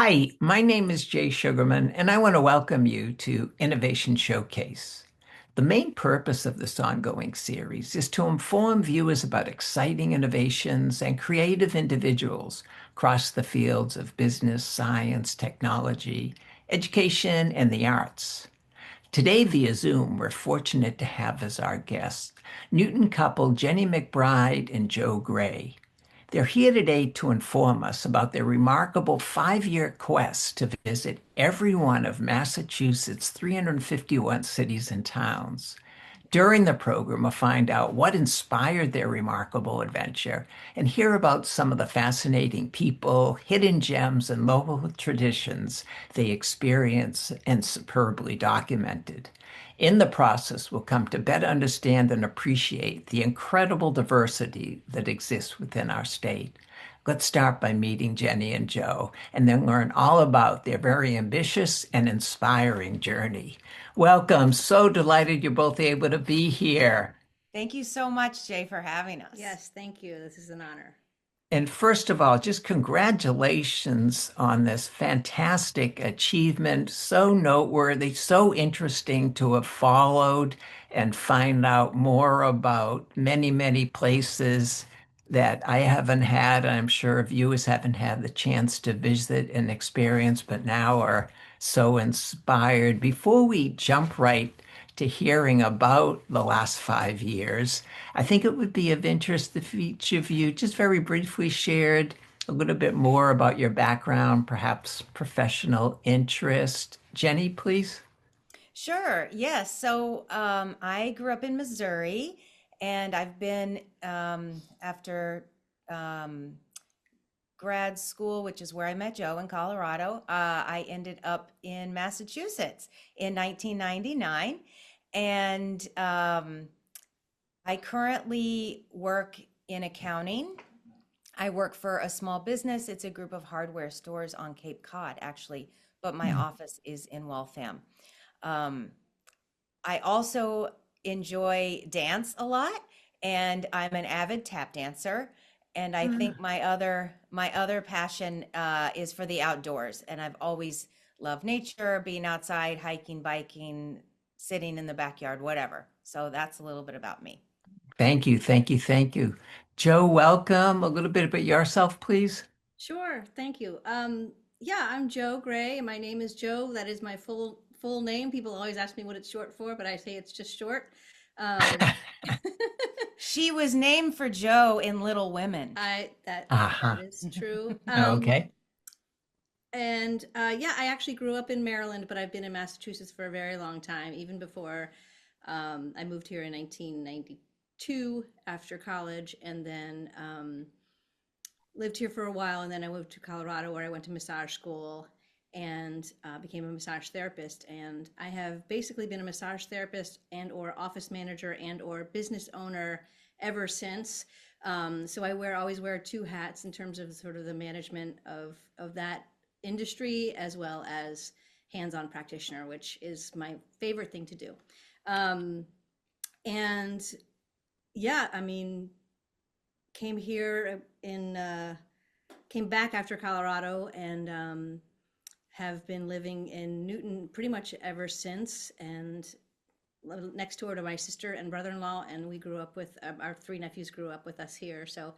Hi, my name is Jay Sugarman, and I want to welcome you to Innovation Showcase. The main purpose of this ongoing series is to inform viewers about exciting innovations and creative individuals across the fields of business, science, technology, education, and the arts. Today, via Zoom, we're fortunate to have as our guests Newton couple Jenny McBride and Joe Gray. They're here today to inform us about their remarkable 5-year quest to visit every one of Massachusetts' 351 cities and towns. During the program, we'll find out what inspired their remarkable adventure and hear about some of the fascinating people, hidden gems, and local traditions they experience and superbly documented. In the process, we'll come to better understand and appreciate the incredible diversity that exists within our state. Let's start by meeting Jenny and Joe and then learn all about their very ambitious and inspiring journey. Welcome. So delighted you're both able to be here. Thank you so much, Jay, for having us. Yes, thank you. This is an honor. And first of all, just congratulations on this fantastic achievement. So noteworthy, so interesting to have followed and find out more about many, many places that I haven't had. I'm sure viewers haven't had the chance to visit and experience, but now are so inspired. Before we jump right to hearing about the last 5 years, I think it would be of interest if each of you just very briefly shared a little bit more about your background, perhaps professional interest. Jenny, please. Sure. Yes. I grew up in Missouri, and I've been after um, grad school, which is where I met Joe in Colorado. I ended up in Massachusetts in 1999, and I currently work in accounting. I work for a small business. It's a group of hardware stores on Cape Cod, actually, but my office is in Waltham. Um, I also enjoy dance a lot, and I'm an avid tap dancer. And I think my other passion is for the outdoors. And I've always loved nature, being outside, hiking, biking, sitting in the backyard, whatever. So that's a little bit about me. Thank you, thank you, thank you. Joe, welcome. A little bit about yourself, please. Sure, thank you. Yeah, I'm Joe Gray, and my name is Joe. That is my full name. People always ask me what it's short for, but I say it's just short. Um, She was named for Joe in Little Women. I that Uh-huh. is true. Okay. And Yeah, I actually grew up in Maryland, but I've been in Massachusetts for a very long time, even before I moved here in 1992 after college, and then lived here for a while, and then I moved to Colorado where I went to massage school and became a massage therapist. And I have basically been a massage therapist and or office manager and or business owner ever since. So always wear two hats in terms of sort of the management of that industry as well as hands-on practitioner, which is my favorite thing to do. Um, and yeah, I mean, came here in came back after Colorado and have been living in Newton pretty much ever since, and next door to my sister and brother-in-law, and we grew up with our three nephews grew up with us here. So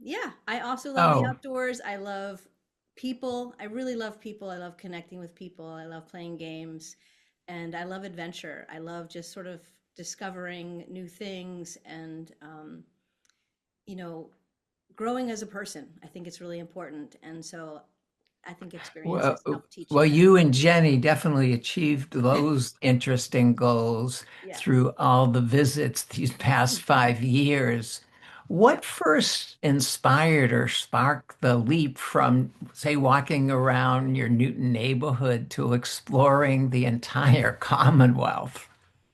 yeah, I also love the Oh, outdoors. I love people. I really love people. I love connecting with people. I love playing games, and I love adventure. I love just sort of discovering new things and you know, growing as a person. I think it's really important. And so I think well, experiences help teach you well, that. you and Jenny definitely achieved those interesting goals Yes. through all the visits these past 5 years. What first inspired or sparked the leap from, say, walking around your Newton neighborhood to exploring the entire Commonwealth?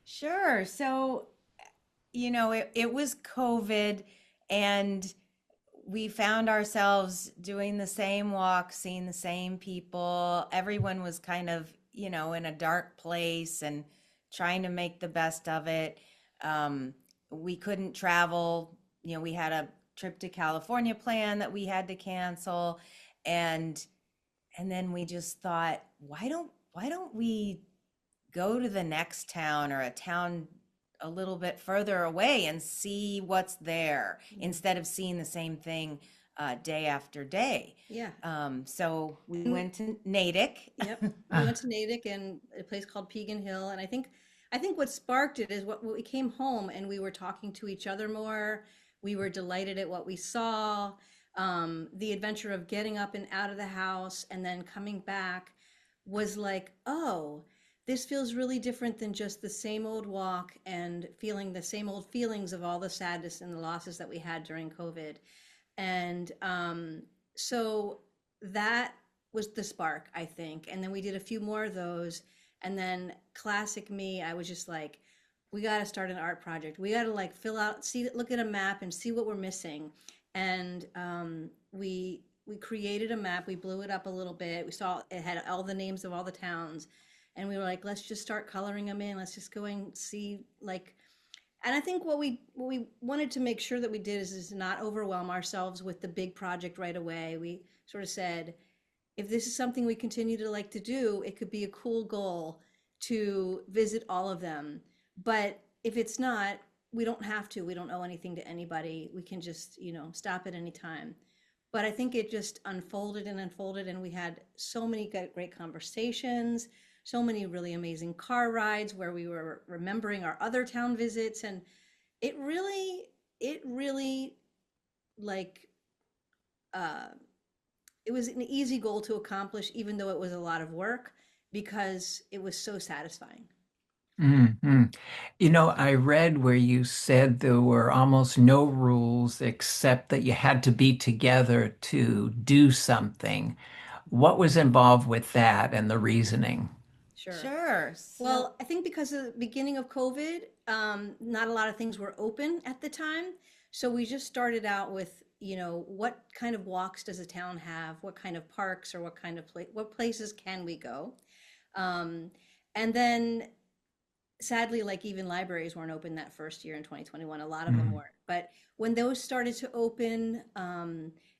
Sure. It was COVID, and we found ourselves doing the same walk, seeing the same people. Everyone was kind of, in a dark place and trying to make the best of it. We couldn't travel. We had a trip to California plan that we had to cancel. And and then we just thought, why don't we go to the next town or a town a little bit further away and see what's there Yeah. instead of seeing the same thing day after day. Yeah. So we And went to Natick. yep. We went Ah, to Natick and a place called Pegan Hill. And I think what sparked it is what we came home and we were talking to each other more. We were delighted at what we saw. The adventure of getting up and out of the house and then coming back was like, oh, this feels really different than just the same old walk and feeling the same old feelings of all the sadness and the losses that we had during COVID. And so that was the spark, I think. And then we did a few more of those. And then classic me, I was just like, we got to start an art project. We got to like fill out, see, look at a map and see what we're missing. And we created a map. We blew it up a little bit. We saw it had all the names of all the towns, and we were like, let's just start coloring them in. Let's just go and see like, and I think what we wanted to make sure that we did is not overwhelm ourselves with the big project right away. We sort of said, if this is something we continue to like to do, it could be a cool goal to visit all of them. But if it's not, we don't have to. We don't owe anything to anybody. We can just, stop at any time. But I think it just unfolded and unfolded, and we had so many great conversations, so many really amazing car rides where we were remembering our other town visits, and it really, it really like uh, it was an easy goal to accomplish, even though it was a lot of work because it was so satisfying. mhm. I read where you said there were almost no rules except that you had to be together to do something. What was involved with that and the reasoning? Sure. Sure. So Well, I think because of the beginning of COVID, not a lot of things were open at the time. So we just started out with, what kind of walks does a town have? What kind of parks or what places can we go? Um, and then sadly, like even libraries weren't open that first year in 2021. A lot of them Mm, weren't. But when those started to open,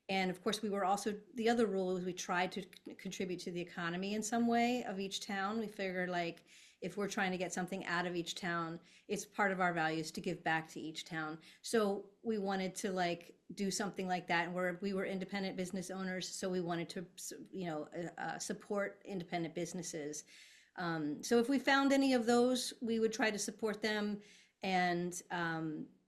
and of course, we were also the other rule was we tried to contribute to the economy in some way of each town. We figured like if we're trying to get something out of each town, it's part of our values to give back to each town. So we wanted to like do something like that, and we were independent business owners, so we wanted to support independent businesses. So if we found any of those, we would try to support them. And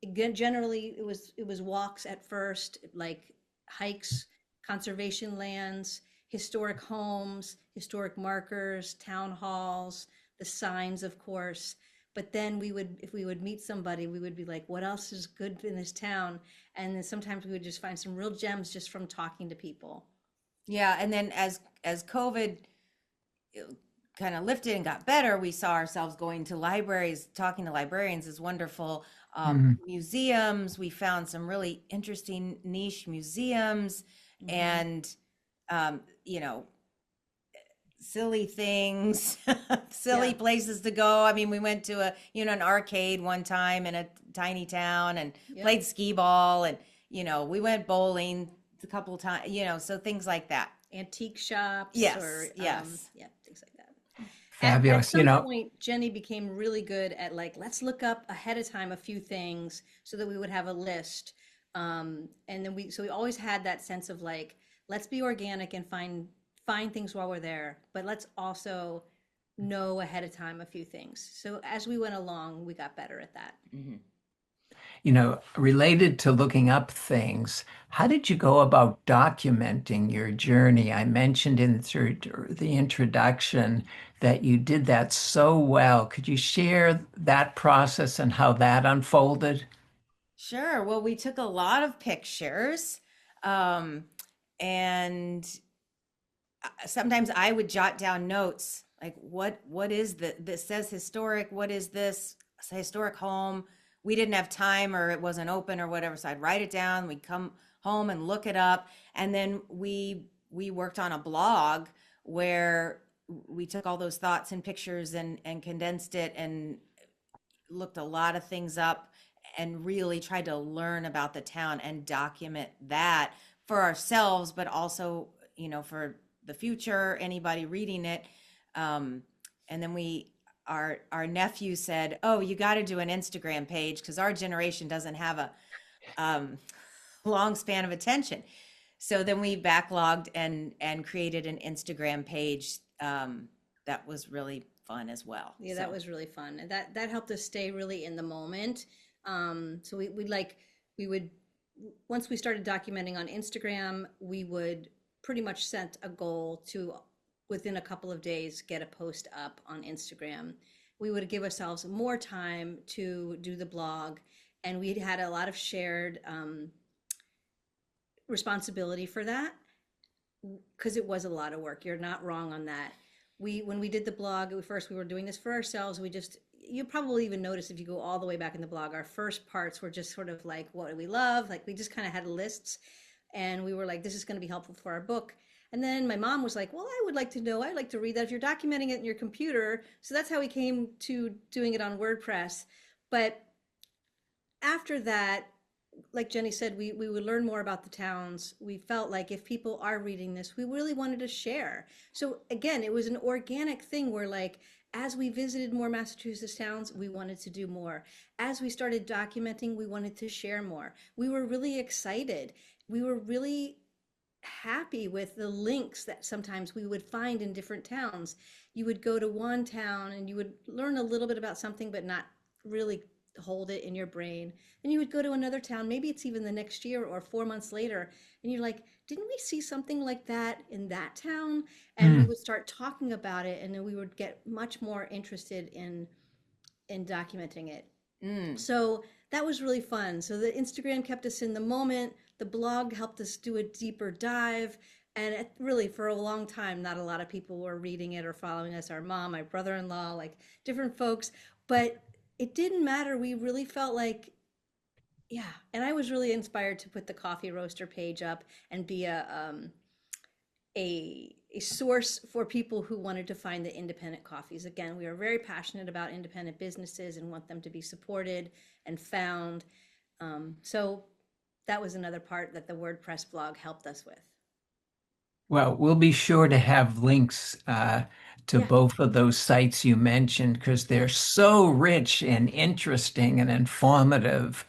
again, generally, it was walks at first, like hikes, conservation lands, historic homes, historic markers, town halls, the signs, of course. But then if we would meet somebody, we would be like, "What else is good in this town?" And then sometimes we would just find some real gems just from talking to people. yeah, and then as COVID kind of lifted and got better, we saw ourselves going to libraries, talking to librarians is wonderful. mm, Museums, we found some really interesting niche museums Hmm. and, um, you know, silly things, silly Yeah. places to go. I mean, we went to an arcade one time in a tiny town and Yep. played skee ball and, we went bowling a couple of times, so things like that. Antique shops or Yes, yes. yeah, things like that. At fabulous. some point, Jenny became really good at like, let's look up ahead of time a few things so that we would have a list. And then we always had that sense of like, let's be organic and find things while we're there, but let's also know ahead of time a few things. So as we went along, we got better at that. Mhm. Related to looking up things, how did you go about documenting your journey? I mentioned through the introduction that you did that so well. Could you share that process and how that unfolded? Sure. Well, we took a lot of pictures, um, and sometimes I would jot down notes like what is this says historic, what is this? It's a historic home. We didn't have time or it wasn't open or whatever, so I'd write it down. We'd come home and look it up, and then we worked on a blog where we took all those thoughts and pictures and condensed it and looked a lot of things up and really tried to learn about the town and document that for ourselves, but also, for the future, anybody reading it. And then our nephew said, "Oh, you got to do an Instagram page because our generation doesn't have a um, long span of attention." So then we backlogged and created an Instagram page that was really fun as well. Yeah, that So was really fun. And that helped us stay really in the moment. So we like we would once we started documenting on Instagram, we would pretty much set a goal to within a couple of days get a post up on Instagram. We would give ourselves more time to do the blog, and we had a lot of shared responsibility for that because it was a lot of work. You're not wrong on that. When we did the blog, first we were doing this for ourselves. We just you probably even notice if you go all the way back in the blog, our first parts were just sort of like what do we love? Like we just kind of had lists, and we were like, this is going to be helpful for our book. And then my mom was like, well, I would like to know. I'd like to read that if you're documenting it in your computer. So that's how we came to doing it on WordPress. But after that, like Jenny said, we would learn more about the towns. We felt like if people are reading this, we really wanted to share. So again, it was an organic thing where like as we visited more Massachusetts towns, we wanted to do more. As we started documenting, we wanted to share more. We were really excited. We were really happy with the links that sometimes we would find in different towns. You would go to one town and you would learn a little bit about something, but not really hold it in your brain. And you would go to another town, maybe it's even the next year or 4 months later, and you're like, didn't we see something like that in that town? And we Mm. would start talking about it, and then we would get much more interested in documenting it. mm, So that was really fun. So the Instagram kept us in the moment. The blog helped us do a deeper dive. And it really, for a long time, not a lot of people were reading it or following us. Our mom, my brother-in-law, like different folks. But it didn't matter. We really felt like, yeah. And I was really inspired to put the coffee roaster page up and be a source for people who wanted to find the independent coffees. Again, we are very passionate about independent businesses and want them to be supported and found. So that was another part that the WordPress blog helped us with. Well, we'll be sure to have links to Yeah, both of those sites you mentioned because yeah, they're so rich and interesting and informative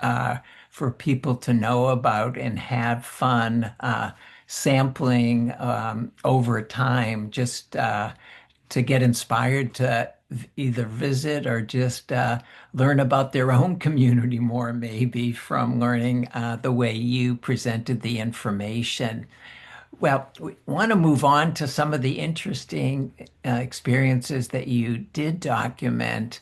for people to know about and have fun sampling over time, just to get inspired to either visit or just learn about their own community more, maybe from learning the way you presented the information. Well, we want to move on to some of the interesting experiences that you did document.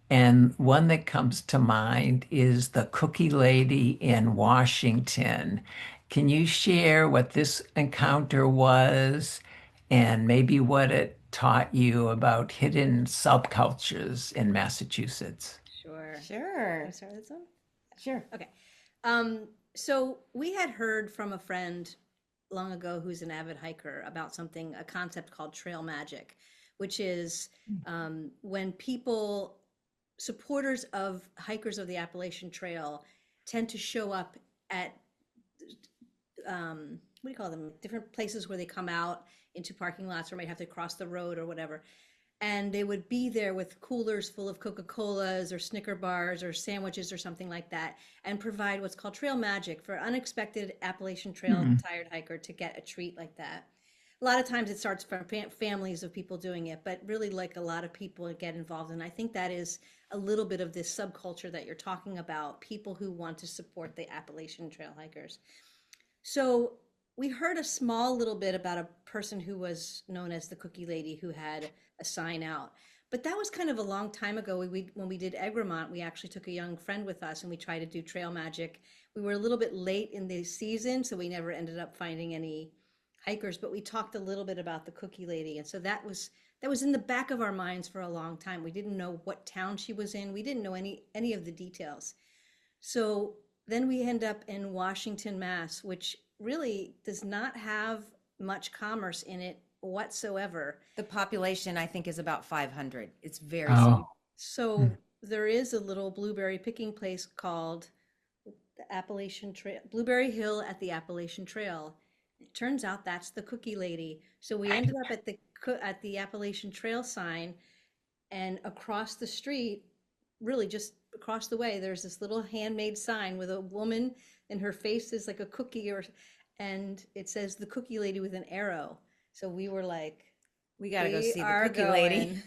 And one that comes to mind is the Cookie Lady in Washington. Can you share what this encounter was and maybe what it taught you about hidden subcultures in Massachusetts? sure. Can I sure, start this one? sure. Okay. Um, so we had heard from a friend long ago who's an avid hiker about something, a concept called trail magic, which is when people, supporters of hikers of the Appalachian Trail, tend to show up at what do you call them? Different places where they come out into parking lots or might have to cross the road or whatever. And they would be there with coolers full of Coca-Colas or Snicker bars or sandwiches or something like that, and provide what's called trail magic for unexpected Appalachian Trail Hmm. tired hiker to get a treat like that. A lot of times it starts from families of people doing it, but really like a lot of people get involved. And I think that is a little bit of this subculture that you're talking about, people who want to support the Appalachian Trail hikers. So we heard a small little bit about a person who was known as the Cookie Lady who had a sign out. But that was kind of a long time ago. When we did Egremont, we actually took a young friend with us and we tried to do trail magic. We were a little bit late in the season, so we never ended up finding any hikers, but we talked a little bit about the Cookie Lady. And so that was in the back of our minds for a long time. We didn't know what town she was in. We didn't know any of the details. So then we end up in Washington, Mass, which really does not have much commerce in it whatsoever. The population, I think, is about 500. It's very Oh, small. hmm. So there is a little blueberry picking place called the Appalachian Trail, Blueberry Hill at the Appalachian Trail. Turns out that's the cookie lady. So we ended up at the Appalachian Trail sign, and across the street, really just across the way, there's this little handmade sign with a woman, and her face is like a cookie, and it says the cookie lady with an arrow. So we were like, We got to go we see the are cookie lady. going.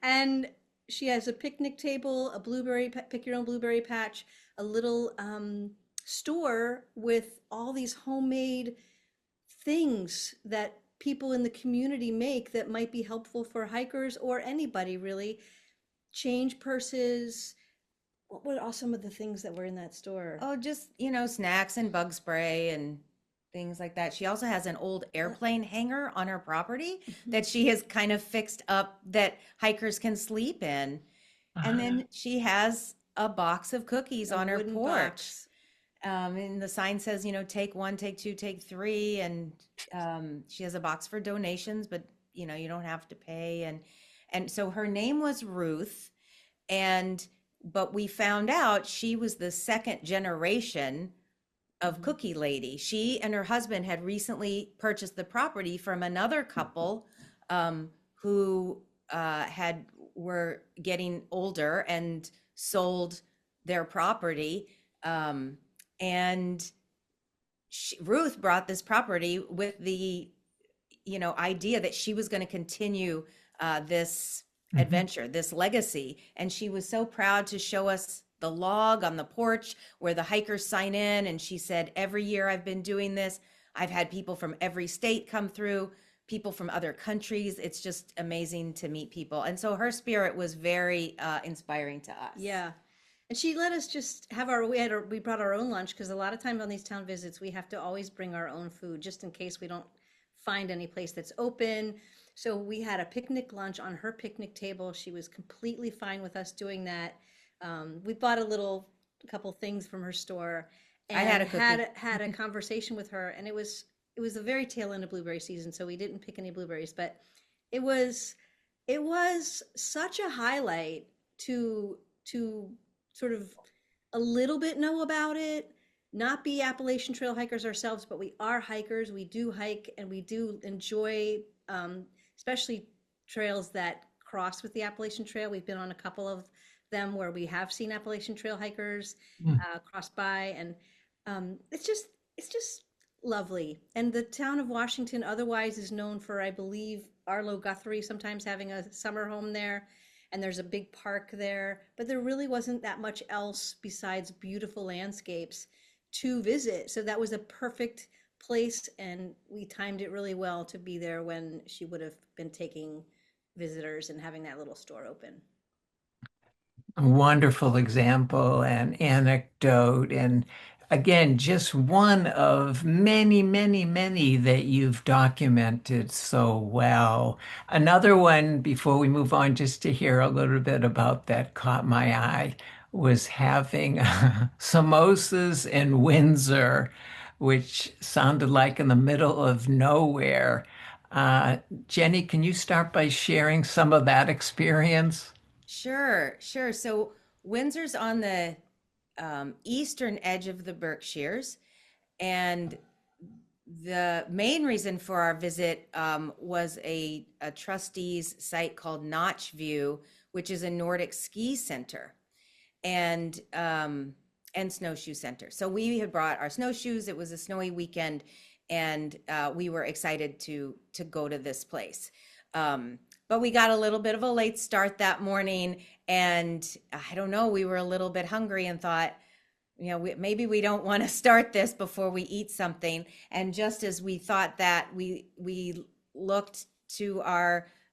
And she has a picnic table, a pick your own blueberry patch, a little store with all these homemade things that people in the community make that might be helpful for hikers or anybody really. Change purses. What were all some of the things that were in that store? Oh, just, snacks and bug spray and things like that. She also has an old airplane hangar on her property that she has kind of fixed up that hikers can sleep in. And then she has a box of cookies A on her wooden porch. box. And the sign says, take one, take two, take three. And she has a box for donations, but you don't have to pay. And so her name was Ruth. But we found out she was the second generation of Cookie Lady. She and her husband had recently purchased the property from another couple who had were getting older and sold their property. And Ruth brought this property with the idea that she was going to continue this adventure, this legacy. And she was so proud to show us the log on the porch where the hikers sign in. And she said, every year I've been doing this, I've had people from every state come through, people from other countries. It's just amazing to meet people. And so her spirit was very inspiring to us. Yeah. And she let us just have we brought our own lunch because a lot of times on these town visits, we have to always bring our own food just in case we don't find any place that's open. So we had a picnic lunch on her picnic table. She was completely fine with us doing that. We bought a couple things from her store, I had and a cookie. had a conversation with her. And it was the very tail end of blueberry season, so we didn't pick any blueberries, but it was it was such a highlight to sort of a little bit know about it, not be Appalachian Trail hikers ourselves, but we are hikers. We do hike and we do enjoy, especially trails that cross with the Appalachian Trail. We've been on a couple of them where we have seen Appalachian Trail hikers cross by, and it's just lovely. And the town of Washington otherwise is known for, I believe, Arlo Guthrie sometimes having a summer home there, and there's a big park there, but there really wasn't that much else besides beautiful landscapes to visit. So that was a perfect place, and we timed it really well to be there when she would have been taking visitors and having that little store open. A wonderful example and anecdote. And again, just one of many, many, many that you've documented so well. Another one, before we move on, just to hear a little bit about that caught my eye, was having samosas in Windsor, which sounded like in the middle of nowhere. Uh, Jenny, can you start by sharing some of that experience? Sure, sure. So Windsor's on the eastern edge of the Berkshires, and the main reason for our visit was a trustee's site called Notch View, which is a Nordic ski center and snowshoe center. So we had brought our snowshoes. It was a snowy weekend, and we were excited to go to this place. But we got a little bit of a late start that morning, and I don't know, we were a little bit hungry and thought, maybe we don't want to start this before we eat something. And just as we thought that, we looked to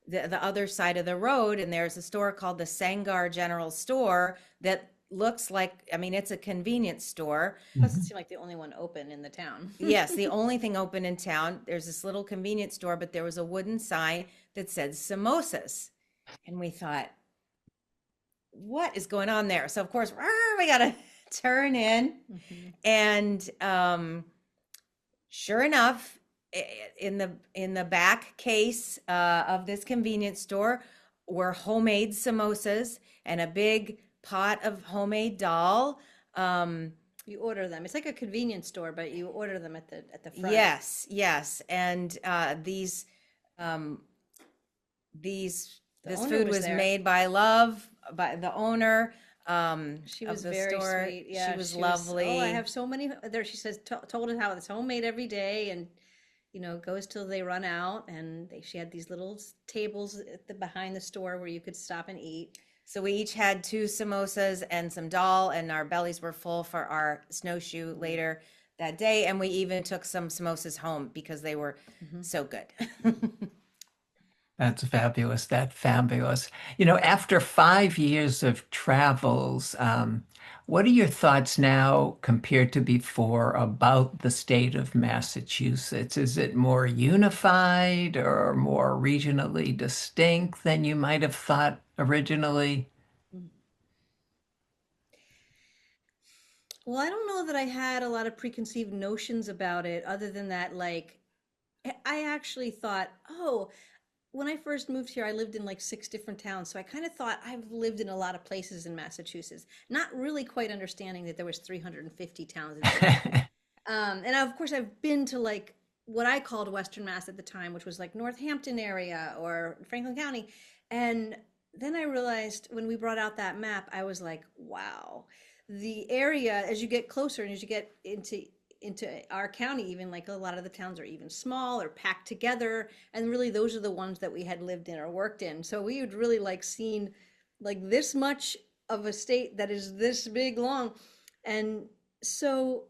the other side of the road, and there's a store called the Sangar General Store that looks like, I mean, it's a convenience store. Plus, it seemed like the only one open in the town. Yes, the only thing open in town. There's this little convenience store, but there was a wooden sign that said samosas. And we thought, what is going on there? So of course, we got to turn in. And sure enough, in the back case of this convenience store were homemade samosas and a big pot of homemade dal. You order them. It's like a convenience store, but you order them at the front. Yes, yes. And um, these The this owner food was was there. made by love, by the owner She of was the very store. sweet. She Yeah, was she was. Oh, I lovely. have so many there. She says told us how it's homemade every day, and goes till they run out. And she had these little tables at the behind the store where you could stop and eat. So we each had two samosas and some dal, and our bellies were full for our snowshoe later that day. And we even took some samosas home because they were Mm-hmm. so good. That's fabulous. That's fabulous. After 5 years of travels, what are your thoughts now compared to before about the state of Massachusetts? Is it more unified or more regionally distinct than you might have thought originally? Well, I don't know that I had a lot of preconceived notions about it, other than that, like, I actually thought, oh, when I first moved here, I lived in like six different towns. So I kind of thought I've lived in a lot of places in Massachusetts, not really quite understanding that there was 350 towns in the state. And of course, I've been to like what I called Western Mass at the time, which was like Northampton area or Franklin County. And then I realized when we brought out that map, I was like, wow, the area as you get closer and as you get into our county, even like a lot of the towns are even small or packed together, and really those are the ones that we had lived in or worked in. So we had really like seen like this much of a state that is this big long. And so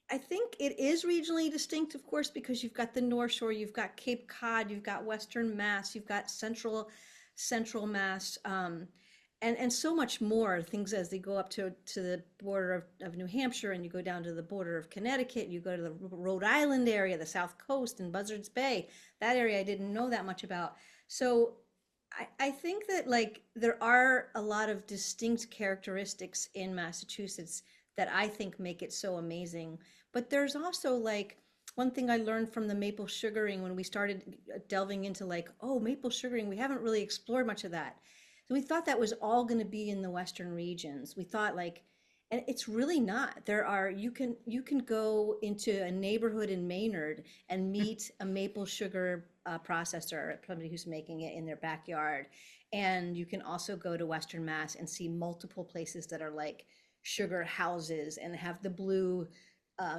I think it is regionally distinct, of course, because you've got the North Shore, you've got Cape Cod, you've got Western Mass, you've got Central Mass, and so much more things as they go up to the border of New Hampshire, and you go down to the border of Connecticut, you go to the Rhode Island area, the South Coast, and Buzzards Bay. That area I didn't know that much about. So I think that like there are a lot of distinct characteristics in Massachusetts that I think make it so amazing. But there's also like one thing I learned from the maple sugaring when we started delving into like, oh, maple sugaring, we haven't really explored much of that. So we thought that was all going to be in the western regions. We thought like, and it's really not. There are you can go into a neighborhood in Maynard and meet a maple sugar processor, somebody who's making it in their backyard. And you can also go to Western Mass and see multiple places that are like sugar houses and have the blue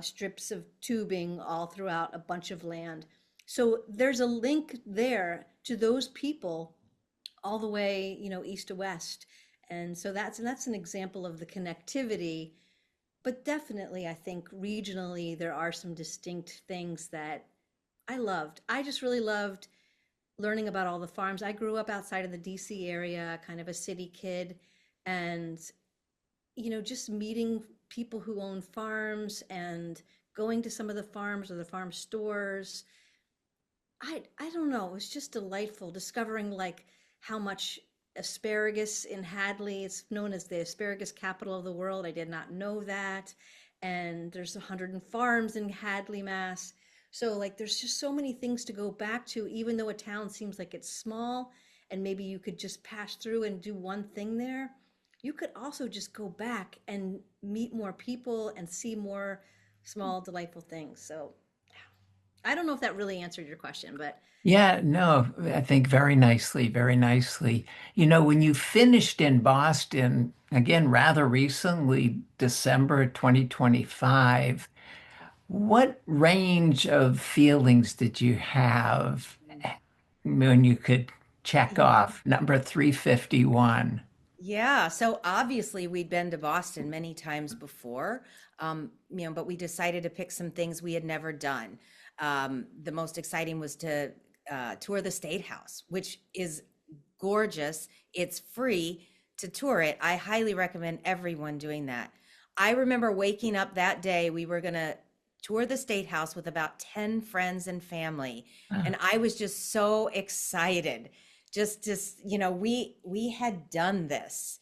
strips of tubing all throughout a bunch of land. So there's a link there to those people all the way, east to west. And so that's an example of the connectivity. But definitely, I think regionally there are some distinct things that I loved. I just really loved learning about all the farms. I grew up outside of the DC area, kind of a city kid, and just meeting people who own farms and going to some of the farms or the farm stores. I don't know, it was just delightful discovering like how much asparagus in Hadley, it's known as the asparagus capital of the world. I did not know that. And there's 100 farms in Hadley, Mass. So like there's just so many things to go back to, even though a town seems like it's small and maybe you could just pass through and do one thing there. You could also just go back and meet more people and see more small, delightful things. So I don't know if that really answered your question, but Yeah, no, I think very nicely, very nicely. When you finished in Boston, again, rather recently, December 2025, what range of feelings did you have when you could check off number 351? Yeah, so obviously we'd been to Boston many times before, but we decided to pick some things we had never done. The most exciting was to tour the State House, which is gorgeous. It's free to tour it. I highly recommend everyone doing that. I remember waking up that day, we were going to tour the State House with about 10 friends and family. And I was just so excited. We had done this,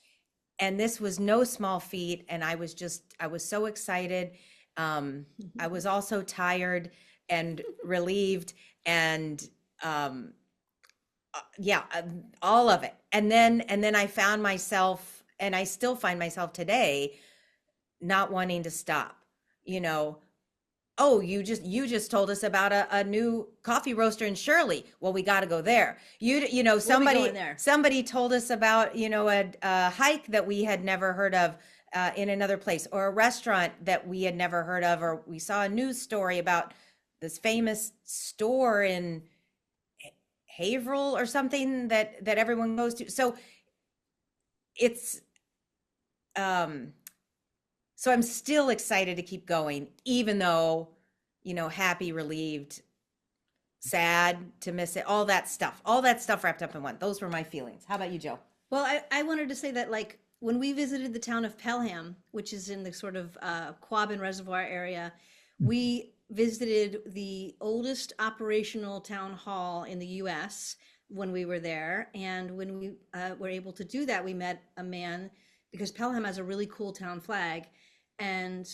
and this was no small feat. And I was so excited. I was also tired and relieved and yeah, all of it. And then I found myself, and I still find myself today, not wanting to stop, you know. Oh, you just told us about a new coffee roaster in Shirley. Well, we got to go there. We'll be Somebody going there. somebody told us about a hike that we had never heard of in another place, or a restaurant that we had never heard of, or we saw a news story about this famous store in Haverhill or something that everyone goes to. So it's um so I'm still excited to keep going, even though, happy, relieved, sad to miss it, all that stuff wrapped up in one. Those were my feelings. How about you, Joe? Well, I wanted to say that, like, when we visited the town of Pelham, which is in the sort of Quabbin Reservoir area, we visited the oldest operational town hall in the US when we were there. And when we were able to do that, we met a man, because Pelham has a really cool town flag. And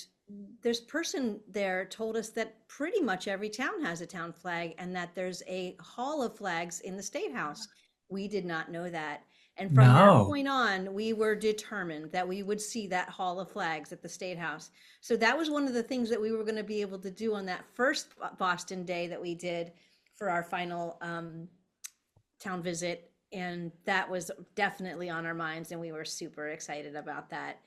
this person there told us that pretty much every town has a town flag, and that there's a hall of flags in the State House. We did not know that. And from that No. point on, we were determined that we would see that hall of flags at the State House. So that was one of the things that we were going to be able to do on that first Boston day that we did for our final town visit. And that was definitely on our minds, and we were super excited about that.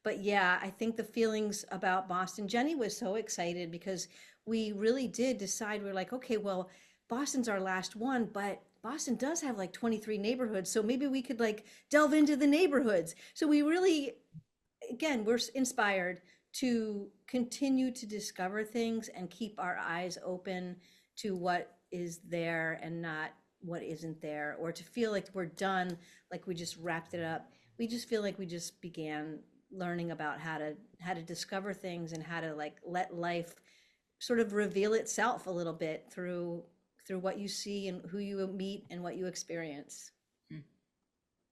But yeah, I think the feelings about Boston, Jenny was so excited because we really did decide, we're like, okay, well, Boston's our last one, but Boston does have like 23 neighborhoods. So maybe we could like delve into the neighborhoods. So we really, again, we're inspired to continue to discover things and keep our eyes open to what is there and not what isn't there, or to feel like we're done, like we just wrapped it up. We just feel like we just began learning about how to discover things, and how to like let life sort of reveal itself a little bit through what you see and who you meet and what you experience.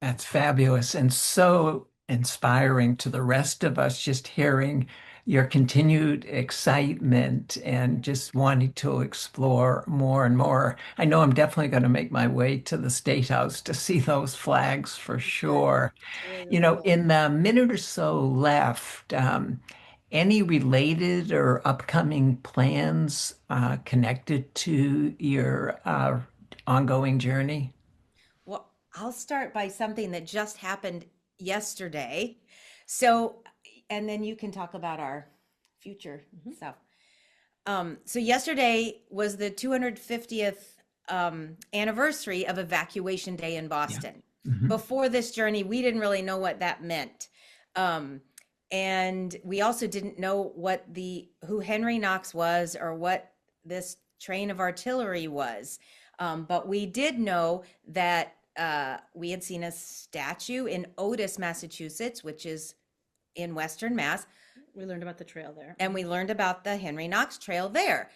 That's fabulous and so inspiring to the rest of us, just hearing your continued excitement and just wanting to explore more and more. I know I'm definitely going to make my way to the State House to see those flags for Good. sure. It's really, really cool. In the minute or so left, any related or upcoming plans connected to your ongoing journey? Well, I'll start by something that just happened yesterday. So, and then you can talk about our future stuff. So yesterday was the 250th anniversary of Evacuation Day in Yeah. Boston. Mhm. Before this journey, we didn't really know what that meant. Um, and we also didn't know who Henry Knox was, or what this train of artillery was. But we did know that we had seen a statue in Otis, Massachusetts, which is in Western Mass, We learned about the trail there. and we learned about the Henry Knox Trail there.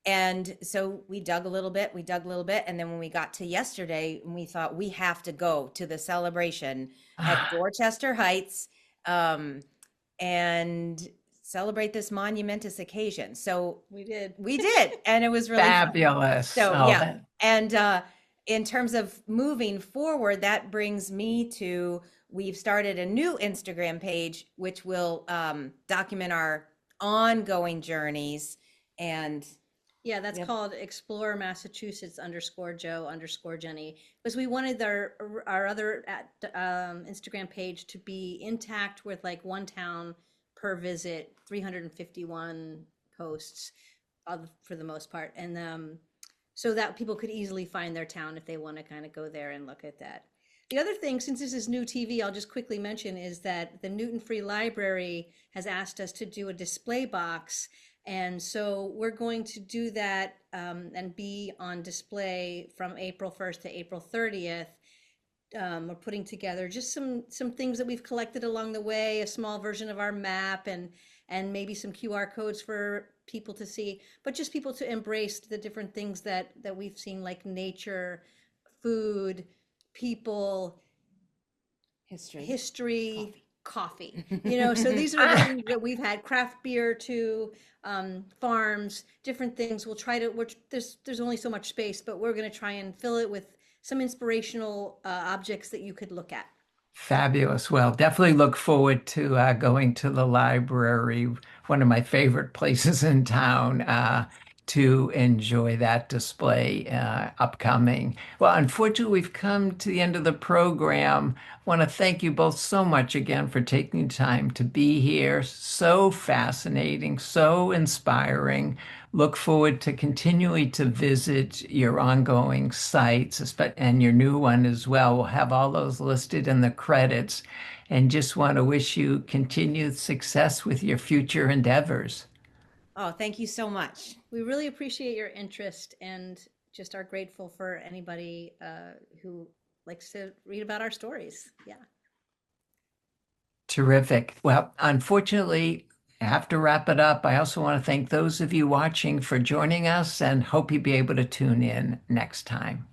And so we dug a little bit, and then when we got to yesterday, we thought we have to go to the celebration at Ah, Dorchester Heights, um, and celebrate this monumentous occasion. So We did. we did, and it was really fun. fabulous. So Oh, yeah, that, and in terms of moving forward, that brings me to, we've started a new Instagram page which will document our ongoing journeys, and Yeah, that's yep. called Explore Massachusetts _Joe_Jenny, because we wanted our other Instagram page to be intact with like one town per visit, 351 posts for the most part, and so that people could easily find their town if they want to kind of go there and look at that. The other thing, since this is new TV, I'll just quickly mention is that the Newton Free Library has asked us to do a display box. And so we're going to do that and be on display from April 1st to April 30th. We're putting together just some things that we've collected along the way, a small version of our map, and maybe some QR codes for people to see, but just people to embrace the different things that we've seen, like nature, food, people, history, coffee. So these are the ah, things that we've had, craft beer too, farms, different things. We'll try to, there's only so much space, but we're going to try and fill it with some inspirational objects that you could look at. Fabulous. Well, definitely look forward to going to the library, one of my favorite places in town, to enjoy that display upcoming. Well, unfortunately, we've come to the end of the program. I want to thank you both so much again for taking time to be here. So fascinating, so inspiring. Look forward to continuing to visit your ongoing sites and your new one as well. We'll have all those listed in the credits and just want to wish you continued success with your future endeavors. Oh, thank you so much. We really appreciate your interest and just are grateful for anybody who likes to read about our stories. Yeah. Terrific. Well, unfortunately, I have to wrap it up. I also want to thank those of you watching for joining us and hope you'll be able to tune in next time.